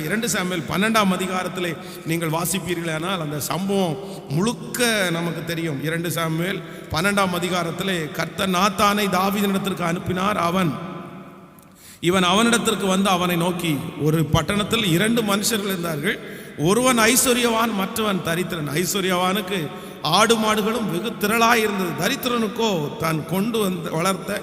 2 Samuel 12ஆம் அதிகாரத்திலே நீங்கள் வாசிப்பீர்களானால் அந்த சம்பவம் முழுக்க நமக்கு தெரியும். 2 சாமுவேல் 12ஆம் அதிகாரத்திலே கர்த்தர் நாத்தானை தாவீதினிடத்திற்கு அனுப்பினார். இவன் அவனிடத்திற்கு வந்து அவனை நோக்கி, ஒரு பட்டணத்தில் 2 மனுஷர்கள் இருந்தார்கள். ஒருவன் ஐஸ்வர்யவான், மற்றவன் தரித்திரன். ஐஸ்வர்யவானுக்கு ஆடு மாடுகளும் வெகு திரளாய் இருந்தது. தரித்திரனுக்கோ தான் கொண்டு வந்து வளர்த்த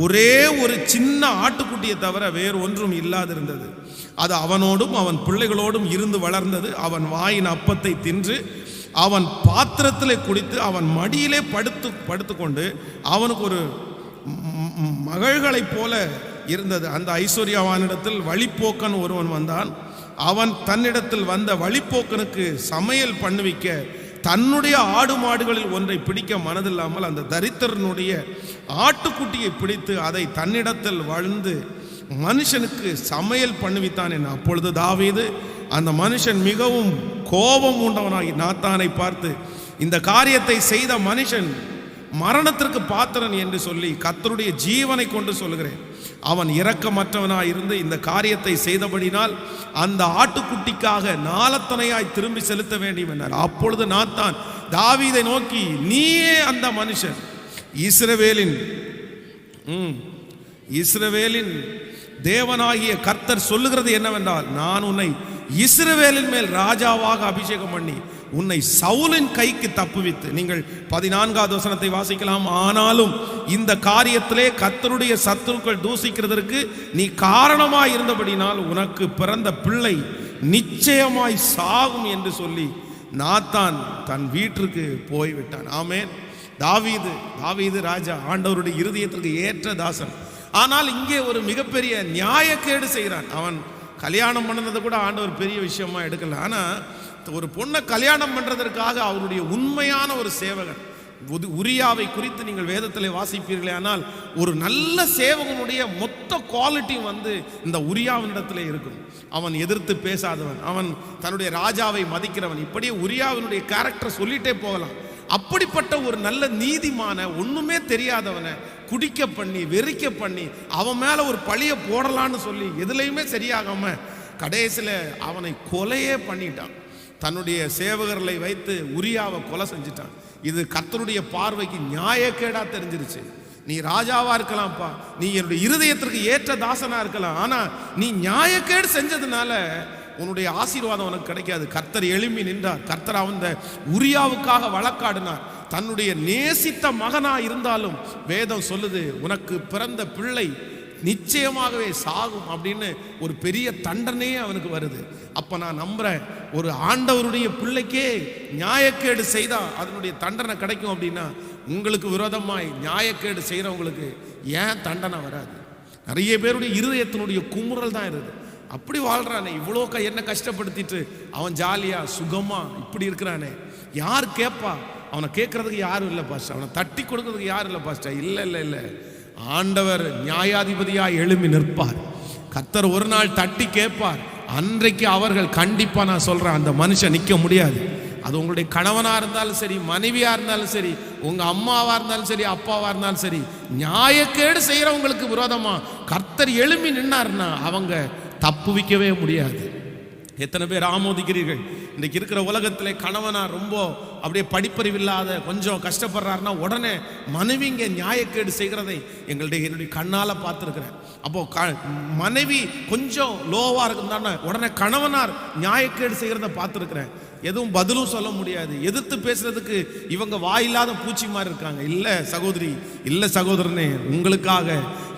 ஒரே ஒரு சின்ன ஆட்டுக்குட்டியை தவிர வேறு ஒன்றும் இல்லாதிருந்தது. அது அவனோடும் அவன் பிள்ளைகளோடும் இருந்து வளர்ந்தது. அவன் வாயின் அப்பத்தை தின்று அவன் பாத்திரத்திலே குடித்து அவன் மடியிலே படுத்து கொண்டு அவனுக்கு ஒரு மகள்களைப் போல இருந்தது. அந்த ஐஸ்வர்யவானிடத்தில் வழிப்போக்கன் ஒருவன் வந்தான். அவன் தன்னிடத்தில் வந்த வழிப்போக்கனுக்கு சமையல் பண்ணுவிக்க தன்னுடைய ஆடு மாடுகளில் ஒன்றை பிடிக்க மனதில்லாமல் அந்த தரித்திரனுடைய ஆட்டுக்குட்டியை பிடித்து அதை தன்னிடத்தில் வாழ்ந்து மனுஷனுக்கு சமையல் பண்ணுவித்தான் என்ன. அப்பொழுது தாவீது அந்த மனுஷன் மிகவும் கோபம் உண்டவனாகி நாத்தானை பார்த்து, இந்த காரியத்தை செய்த மனுஷன் மரணத்திற்கு பாத்திரன் என்று சொல்லி கர்த்தருடைய ஜீவனை கொண்டு சொல்கிறேன், அவன் இரக்கமற்றவனாய் இருந்து இந்த காரியத்தை செய்தபடினால் அந்த ஆட்டுக்குட்டிக்காக நாலத்தனையாய் திரும்பி செலுத்த வேண்டும் என்றார். அப்பொழுது நாத்தான் தாவீதை நோக்கி, நீயே அந்த மனுஷன், இஸ்ரவேலின் தேவனாகிய கர்த்தர் சொல்லுகிறது என்னவென்றால், நான் உன்னை இஸ்ரவேலின் மேல் ராஜாவாக அபிஷேகம் பண்ணி உன்னை சவுலின் கைக்கு தப்புவித்து. நீங்கள் 14வது வசனத்தை வாசிக்கலாம். ஆனாலும் இந்த காரியத்திலே கர்த்தருடைய சத்துருக்கள் தூசிக்கிறதற்கு நீ காரணமாய் இருந்தபடினால் உனக்கு பிறந்த பிள்ளை நிச்சயமாய் சாகும் என்று சொல்லி நாத்தான் தன் வீட்டிற்கு போய்விட்டான். ஆமென். தாவீது ராஜா, ஆண்டவருடைய இருதயத்திற்கு ஏற்ற தாசன். ஆனால் இங்கே ஒரு மிகப்பெரிய நியாயக்கேடு செய்கிறான். அவன் கல்யாணம் பண்ணதை கூட ஆண்டவர் பெரிய விஷயமா எடுக்கல. ஆனால் ஒரு பொண்ணை கல்யாணம் பண்ணுறதற்காக அவருடைய உண்மையான ஒரு சேவகன் உரியாவை குறித்து நீங்கள் வேதத்தில் வாசிப்பீர்களே, ஆனால் ஒரு நல்ல சேவகனுடைய மொத்த குவாலிட்டி இந்த உரியாவினிடத்தில் இருக்கும். அவன் எதிர்த்து பேசாதவன், அவன் தன்னுடைய ராஜாவை மதிக்கிறவன். இப்படியே உரியாவினுடைய கேரக்டர் சொல்லிட்டே போகலாம். அப்படிப்பட்ட ஒரு நல்ல நீதிமான, ஒண்ணுமே தெரியாதவனை குடிக்க பண்ணி வெறிக்க பண்ணி அவன் மேல ஒரு பழிய போடலான்னு சொல்லி எதுலையுமே சரியாகாம கடைசியில் அவனை கொலையே பண்ணிட்டான். தன்னுடைய சேவகர்களை வைத்து உரியாவை கொலை செஞ்சிட்டான். இது கர்த்தருடைய பார்வைக்கு நியாயக்கேடா தெரிஞ்சிருச்சு. நீ ராஜாவா இருக்கலாம்ப்பா, நீ என்னுடைய இருதயத்திற்கு ஏற்ற தாசனா இருக்கலாம், ஆனா நீ நியாயக்கேடு செஞ்சதுனால உன்னுடைய ஆசீர்வாதம் உனக்கு கிடைக்காது. கர்த்தர் எழும்பி நின்றார். கர்த்தர் அந்த உரியாவுக்காக வழக்காடினார். தன்னுடைய நேசித்த மகனா இருந்தாலும் வேதம் சொல்லுது, உனக்கு பிறந்த பிள்ளை நிச்சயமாகவே சாகும் அப்படின்னு ஒரு பெரிய தண்டனையே அவனுக்கு வருது. அப்ப நான் நம்புறேன், ஒரு ஆண்டவருடைய பிள்ளைக்கே நியாயக்கேடு செய்தா அதனுடைய தண்டனை கிடைக்கும் அப்படின்னா, உங்களுக்கு விரோதமாய் நியாயக்கேடு செய்யறவங்களுக்கு ஏன் தண்டனை வராது? நிறைய பேருடைய இருதயத்தினுடைய குமுறல் தான் இருக்குது. அப்படி வாழ்றானே, இவ்வளோ என்ன கஷ்டப்படுத்திட்டு அவன் ஜாலியா சுகமா இப்படி இருக்கிறானே, யார் கேட்பா? அவனை கேட்கறதுக்கு யாரும் இல்லை பாஸ்டர், அவனை தட்டி கொடுக்கறதுக்கு யாரும் இல்லை பாஸ்டர். இல்லை, ஆண்டவர் நியாயாதிபதியாக எழும்பி நிற்பார். கர்த்தர் ஒரு நாள் தட்டி கேட்பார். அன்றைக்கு அவர்கள் கண்டிப்பா, நான் சொல்றேன், அந்த மனுஷன் நிற்க முடியாது. அது உங்களுடைய கணவனா இருந்தாலும் சரி, மனைவியா இருந்தாலும் சரி, உங்க அம்மாவா இருந்தாலும் சரி, அப்பாவா இருந்தாலும் சரி, நியாயக்கேடு செய்யறவங்களுக்கு விரோதமா கர்த்தர் எழும்பி நின்னார்னா அவங்க தப்புவிக்கவே முடியாது. எத்தனை பேர் ஆமோதிக்கிறீர்கள்? இன்றைக்கு இருக்கிற உலகத்தில் கணவனா ரொம்ப அப்படியே படிப்பறிவில்லாத கொஞ்சம் கஷ்டப்படுறாருன்னா உடனே மனைவிங்க நியாயக்கேடு செய்கிறதை என்னுடைய கண்ணால் பார்த்துருக்கிறேன். அப்போ மனைவி கொஞ்சம் லோவா இருக்குதானே உடனே கணவனார் நியாயக்கேடு செய்கிறத பார்த்துருக்கிறேன். எதுவும் பதிலும் சொல்ல முடியாது. எதிர்த்து பேசுறதுக்கு இவங்க வாயில்லாத பூச்சி மாதிரி இருக்காங்க. இல்லை சகோதரி, இல்லை சகோதரனே, உங்களுக்காக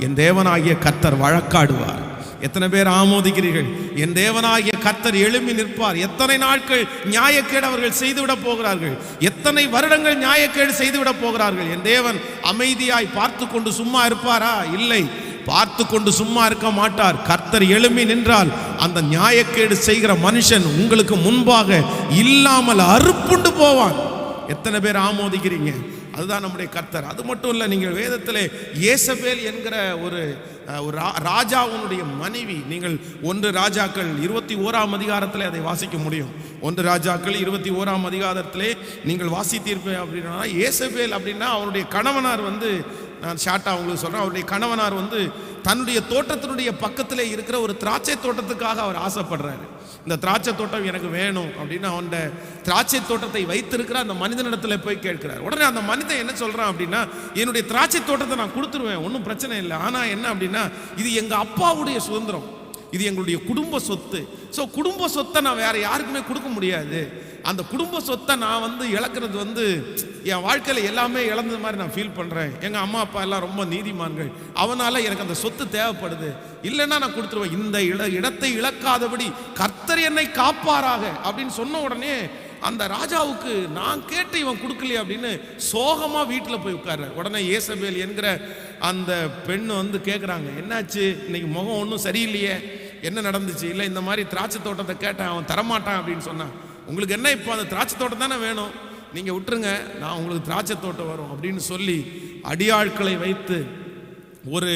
என் தேவனாகிய கர்த்தர் வழக்காடுவார். எத்தனை பேர் ஆமோதிக்கிறீர்கள்? என் தேவனாகிய கர்த்தர் எழும்பி நிற்பார். எத்தனை நாட்கள் நியாயக்கேடு அவர்கள் செய்துவிட போகிறார்கள்? எத்தனை வருடங்கள் நியாயக்கேடு செய்துவிட போகிறார்கள்? என் தேவன் அமைதியாய் பார்த்து கொண்டு சும்மா இருப்பாரா? இல்லை, பார்த்து கொண்டு சும்மா இருக்க மாட்டார். கர்த்தர் எழும்பி நின்றால் அந்த நியாயக்கேடு செய்கிற மனுஷன் உங்களுக்கு முன்பாக இல்லாமல் அறுப்புண்டு போவான். எத்தனை பேர் ஆமோதிக்கிறீங்க? அதுதான் நம்முடைய கர்த்தர். அது மட்டும் இல்லை, நீங்கள் வேதத்திலே ஏசபேல் என்கிற ஒரு ராஜாவுடைய மனைவி, நீங்கள் 1 ராஜாக்கள் 21ஆம் அதிகாரத்திலே அதை வாசிக்க முடியும். 1 ராஜாக்கள் 21ஆம் அதிகாரத்திலே நீங்கள் வாசித்தீர்ப்பேன். அப்படின்னா ஏசபேல் அப்படின்னா அவருடைய கணவனார் நான் ஷார்ட்டாக உங்களுக்கு சொல்கிறேன். அவருடைய கணவனார் வந்து தன்னுடைய தோட்டத்தினுடைய பக்கத்தில் இருக்கிற ஒரு திராட்சை தோட்டத்துக்காக அவர் ஆசைப்படுறாரு. இந்த திராட்சை தோட்டம் எனக்கு வேணும் அப்படின்னு அவன் திராட்சை தோட்டத்தை வைத்திருக்கிற அந்த மனிதனிடத்தில் போய் கேட்கிறார். உடனே அந்த மனிதன் என்ன சொல்கிறான் அப்படின்னா, என்னுடைய திராட்சை தோட்டத்தை நான் கொடுத்துருவேன், ஒன்றும் பிரச்சனை இல்லை. ஆனால் என்ன அப்படின்னா, இது எங்கள் அப்பாவுடைய சுதந்திரம், இது எங்களுடைய குடும்ப சொத்து. ஸோ குடும்ப சொத்தை நான் வேற யாருக்குமே கொடுக்க முடியாது. அந்த குடும்ப சொத்தை நான் வந்து இழக்கிறது வந்து என் வாழ்க்கையில் எல்லாமே இழந்தது மாதிரி நான் ஃபீல் பண்ணுறேன். எங்கள் அம்மா அப்பா எல்லாம் ரொம்ப நீதிமான்கள், அவனால் எனக்கு அந்த சொத்து தேவைப்படுது, இல்லைன்னா நான் கொடுத்துருவேன். இந்த இடத்தை இழக்காதபடி கர்த்தர் என்னை காப்பாராக அப்படின்னு சொன்ன உடனே அந்த ராஜாவுக்கு நான் கேட்டு இவன் கொடுக்கலையே அப்படின்னு சோகமாக வீட்டில் போய் உட்கார்ற. உடனே ஏசபேல் என்கிற அந்த பெண் வந்து கேட்குறாங்க, என்னாச்சு இன்னைக்கு முகம் ஒன்றும் சரியில்லையே, என்ன நடந்துச்சு? இல்லை இந்த மாதிரி திராட்சை தோட்டத்தை கேட்டேன், அவன் தரமாட்டான் அப்படின்னு சொன்னான். உங்களுக்கு என்ன இப்போ அந்த திராட்சை தோட்டம் தானே வேணும், நீங்கள் விட்டுருங்க, நான் உங்களுக்கு திராட்சை தோட்டம் வரும் அப்படின்னு சொல்லி அடியாட்களை வைத்து ஒரு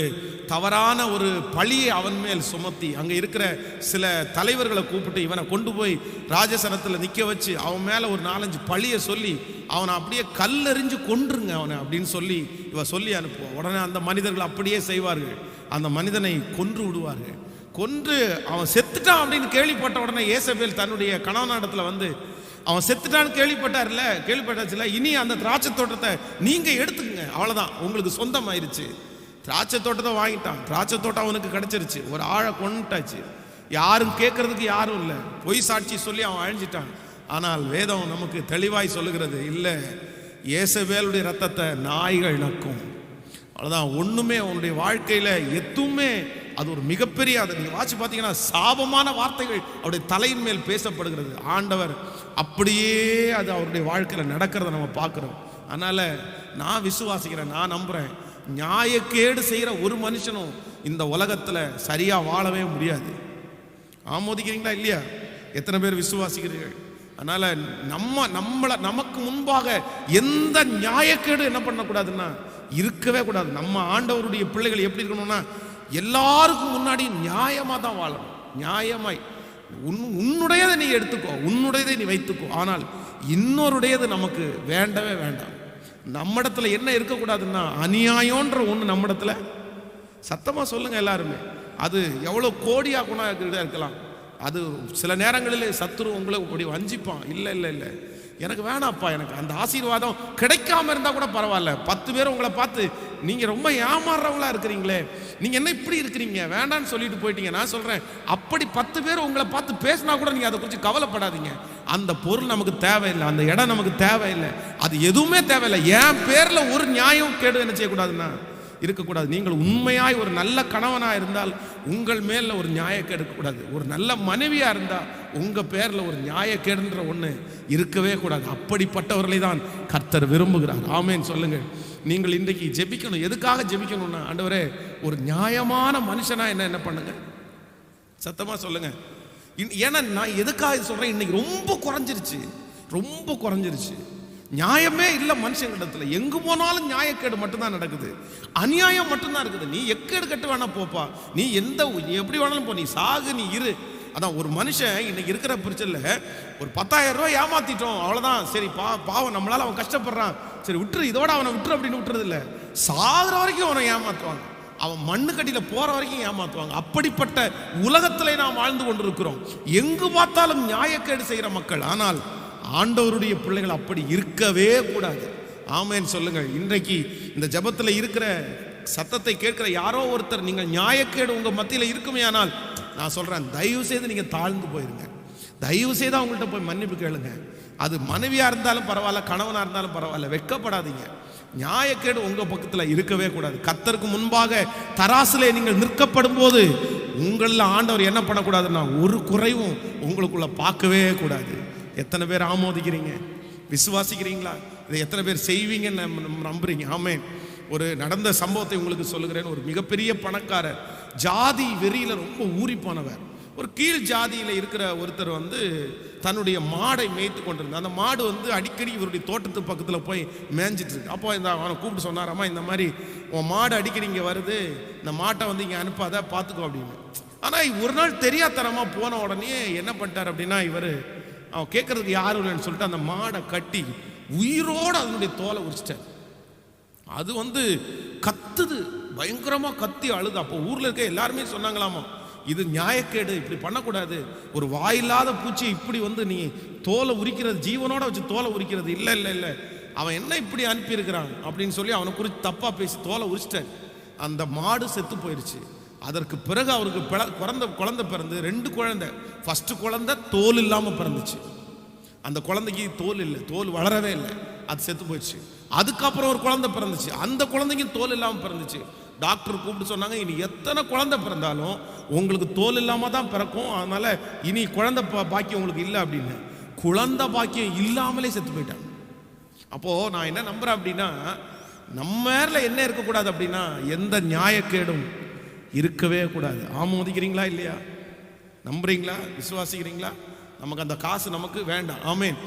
தவறான ஒரு பழியை அவன் மேல் சுமத்தி அங்கே இருக்கிற சில தலைவர்களை கூப்பிட்டு இவனை கொண்டு போய் ராஜசனத்தில் நிற்க வச்சு அவன் மேலே ஒரு 4-5 பழியை சொல்லி அவனை அப்படியே கல்லெறிஞ்சு கொன்றுங்க அவனை அப்படின்னு சொல்லி இவன் சொல்லி அனுப்புவான். உடனே அந்த மனிதர்கள் அப்படியே செய்வார்கள், அந்த மனிதனை கொன்று விடுவார்கள். கொன்று அவன் செத்துட்டான் அப்படின்னு கேள்விப்பட்ட உடனே ஏசபேல் தன்னுடைய கணவனிடத்தில் வந்து, அவன் செத்துட்டான்னு கேள்விப்பட்டாச்சுல, இனி அந்த திராட்சை தோட்டத்தை நீங்க எடுத்துக்கங்க, அவ்வளவுதான், உங்களுக்கு சொந்தம் ஆயிருச்சு. திராட்சை தோட்டத்தை வாங்கிட்டான், திராட்சை தோட்டம் அவனுக்கு கிடைச்சிருச்சு, ஒரு ஆழை கொண்டுட்டாச்சு, யாரும் கேட்கறதுக்கு யாரும் இல்லை, பொய் சாட்சி சொல்லி அவன் அழிஞ்சிட்டான். ஆனால் வேதம் நமக்கு தெளிவாய் சொல்லுகிறது, இல்லை, ஏசபேலுடைய ரத்தத்தை நாய்கள் நக்கும், அவ்வளோதான். ஒன்றுமே அவனுடைய வாழ்க்கையில் எதுவுமே அது ஒரு மிகப்பெரிய, அதை நீங்கள் வாட்சி பார்த்தீங்கன்னா சாபமான வார்த்தைகள் அவருடைய தலையின் மேல் பேசப்படுகிறது. ஆண்டவர் அப்படியே அது அவருடைய வாழ்க்கையில் நடக்கிறத நம்ம பார்க்குறோம். அதனால் நான் விசுவாசிக்கிறேன், நான் நம்புகிறேன், நியாயக்கேடு செய்கிற ஒரு மனுஷனும் இந்த உலகத்தில் சரியாக வாழவே முடியாது. ஆமோதிக்கிறீங்களா இல்லையா? எத்தனை பேர் விசுவாசிக்கிறீர்கள்? அதனால் நமக்கு முன்பாக எந்த நியாயக்கேடு என்ன பண்ணக்கூடாதுன்னா இருக்கவே கூடாது. நம்ம ஆண்டவருடைய பிள்ளைகள் எப்படி இருக்கணும்னா எல்லாருக்கும் முன்னாடி நியாயமாக தான் வாழணும். நியாயமாய் உன்னுடையதை நீ எடுத்துக்கோ, உன்னுடையதை நீ வைத்துக்கோ, ஆனால் இன்னொருடையது நமக்கு வேண்டவே வேண்டாம். நம்மிடத்துல என்ன இருக்கக்கூடாதுன்னா அநியாயம்ன்ற ஒன்று நம்மிடத்துல, சத்தமாக சொல்லுங்க எல்லாருமே, அது எவ்வளோ கோடியா கூட இருக்கலாம், அது சில நேரங்களில் சத்துரு உங்களை அப்படி வஞ்சிப்பான். இல்லை இல்லை இல்லை, எனக்கு வேணாப்பா, எனக்கு அந்த ஆசீர்வாதம் கிடைக்காம இருந்தால் கூட பரவாயில்ல, 10 பேர் உங்களை பார்த்து நீங்கள் ரொம்ப ஏமாறுறவங்களா இருக்கிறீங்களே, நீங்கள் என்ன இப்படி இருக்கிறீங்க வேண்டான்னு சொல்லிட்டு போயிட்டீங்க. நான் சொல்கிறேன், அப்படி 10 பேர் உங்களை பார்த்து பேசினா கூட நீங்கள் அதை குறித்து கவலைப்படாதீங்க. அந்த பொருள் நமக்கு தேவையில்லை, அந்த இடம் நமக்கு தேவையில்லை, அது எதுவுமே தேவையில்லை. என் பேரில் ஒரு நியாயம் கேடு என்ன செய்யக்கூடாதுன்னா இருக்கக்கூடாது. நீங்கள் உண்மையாய் ஒரு நல்ல கணவனாக இருந்தால் உங்கள் மேல ஒரு நியாயக்கேடு இருக்கக்கூடாது. ஒரு நல்ல மனைவியாக இருந்தால் உங்கள் பேரில் ஒரு நியாயக்கேடுன்ற ஒன்று இருக்கவே கூடாது. அப்படிப்பட்டவர்களை தான் கர்த்தர் விரும்புகிறார். ஆமேன் சொல்லுங்கள். நீங்கள் இன்றைக்கு ஜெபிக்கணும். எதுக்காக ஜெபிக்கணும்னா, ஆண்டவரே ஒரு நியாயமான மனுஷனா என்ன பண்ணுங்க, சத்தமாக சொல்லுங்க. ஏன்னா நான் எதுக்காக சொல்கிறேன், இன்னைக்கு ரொம்ப குறைஞ்சிருச்சு. நியாயமே இல்லை மனுஷங்களிடத்துல. எங்கு போனாலும் நியாயக்கேடு மட்டும்தான் நடக்குது, அநியாயம் மட்டும்தான் இருக்குது. நீ எக்கேடு கட்டு வேணா போப்பா, நீ எப்படி வேணாலும் போ, நீ சாகு, நீ இரு. அதான் ஒரு மனுஷன் இன்னைக்கு இருக்கிற பிரச்சனை, ஒரு 10,000 ரூபாய் ஏமாத்திட்டோம், அவ்வளோதான், சரி பாவம் நம்மளால அவன் கஷ்டப்படுறான், சரி விட்டுரு, இதோட அவனை விட்டுரு அப்படின்னு விட்டுறது இல்லை. சாகுற வரைக்கும் அவனை ஏமாத்துவாங்க, அவன் மண்ணு கட்டியில் போற வரைக்கும் ஏமாத்துவாங்க. அப்படிப்பட்ட உலகத்திலே நாம் வாழ்ந்து கொண்டிருக்கிறோம். எங்கு பார்த்தாலும் நியாயக்கேடு செய்கிற மக்கள். ஆனால் ஆண்டவருடைய பிள்ளைகள் அப்படி இருக்கவே கூடாது. ஆமேன் சொல்லுங்கள். இன்றைக்கு இந்த ஜபத்தில் இருக்கிற சத்தத்தை கேட்கிற யாரோ ஒருத்தர் நீங்கள் நியாயக்கேடு உங்க மத்தியில் இருக்குமே, ஆனால் நான் சொல்றேன், தயவு செய்து நீங்க தாழ்ந்து போயிருங்க. தயவு செய்து அவங்கள்ட்ட போய் மன்னிப்பு கேளுங்க. அது மனைவியா இருந்தாலும் பரவாயில்ல, கணவனா இருந்தாலும் பரவாயில்ல, வெட்கப்படாதீங்க. நியாயக்கேடு உங்க பக்கத்தில் இருக்கவே கூடாது. கர்த்தருக்கு முன்பாக தராசிலே நீங்கள் நிற்கப்படும் போது உங்களில் ஆண்டவர் என்ன பண்ணக்கூடாதுன்னா ஒரு குறைவும் உங்களுக்குள்ள பார்க்கவே கூடாது. எத்தனை பேர் ஆமோதிக்கிறீங்க, விசுவாசிக்கிறீங்களா? இதை எத்தனை பேர் செய்வீங்கன்னு நம்புறீங்க? ஆமேன். ஒரு நடந்த சம்பவத்தை உங்களுக்கு சொல்லுகிறேன். ஒரு மிகப்பெரிய பணக்காரர், ஜாதி வெறியில ரொம்ப ஊறிப்பானவர். ஒரு கீழ் ஜாதியில் இருக்கிற ஒருத்தர் தன்னுடைய மாடை மேய்த்து கொண்டிருந்தார். அந்த மாடு அடிக்கடி இவருடைய தோட்டத்து பக்கத்தில் போய் மேய்ஞ்சிட்டு இருக்கு. அப்போ அவனை கூப்பிட்டு சொன்னாராமா, இந்த மாதிரி உன் மாடு அடிக்கடி இங்கே வருது, இந்த மாட்டை இங்கே அனுப்பாத, பார்த்துக்கோ அப்படின்னு. ஆனால் ஒரு நாள் தெரியாதனமாக போன உடனே என்ன பண்ணிட்டார் அப்படின்னா, இவர் அவன் கேட்கறதுக்கு யாரும் இல்லைன்னு சொல்லிட்டு அந்த மாடை கட்டி உயிரோடு அதனுடைய தோலை உரிச்சிட்டார். அது கத்துது, பயங்கரமா கத்தி அழுது. அப்போ ஊர்ல இருக்க எல்லாருமே சொன்னாங்களாமா, இது நியாயக்கேடு, இப்படி பண்ணக்கூடாது. ஒரு வாயில்லாத பூச்சி இப்படி வந்து நீ தோலை உரிக்கிறது, ஜீவனோட வச்சு தோலை உரிக்கிறது, இல்லை இல்லை இல்லை, அவன் என்ன இப்படி அனுப்பியிருக்கிறான் அப்படின்னு சொல்லி அவனை குறித்து தப்பா பேசி தோலை உரிச்சிட்டாரு. அந்த மாடு செத்து போயிடுச்சு. அதற்கு பிறகு அவருக்கு குழந்தை பிறந்து 2 குழந்தை. ஃபர்ஸ்ட் குழந்தை தோல் இல்லாம பிறந்துச்சு. அந்த குழந்தைக்கு தோல் இல்லை, தோல் வளரவே இல்லை, அது செத்து போயிடுச்சு. அதுக்கப்புறம் ஒரு குழந்தை பிறந்துச்சு, அந்த குழந்தைக்கு தோல் இல்லாம பிறந்துச்சு. டாக்டர் கூப்பிட்டு சொன்னாங்க, இனி எத்தனை குழந்தை பிறந்தாலும் உங்களுக்கு தோல் இல்லாம தான் பிறக்கும், அதனால இனி குழந்தை பாக்கியம் உங்களுக்கு இல்லை அப்படின்னு. குழந்தை பாக்கியம் இல்லாமலே செத்து போயிட்டாங்க. அப்போ நான் என்ன நம்புறேன் அப்படின்னா, நம்ம மேல என்ன இருக்கக்கூடாது அப்படின்னா, எந்த நியாயக்கேடும் இருக்கவே கூடாது. ஆமோதிக்கிறீங்களா இல்லையா? நம்புறீங்களா? விசுவாசிக்கிறீங்களா? நமக்கு அந்த காசு நமக்கு வேண்டாம். ஆமென்.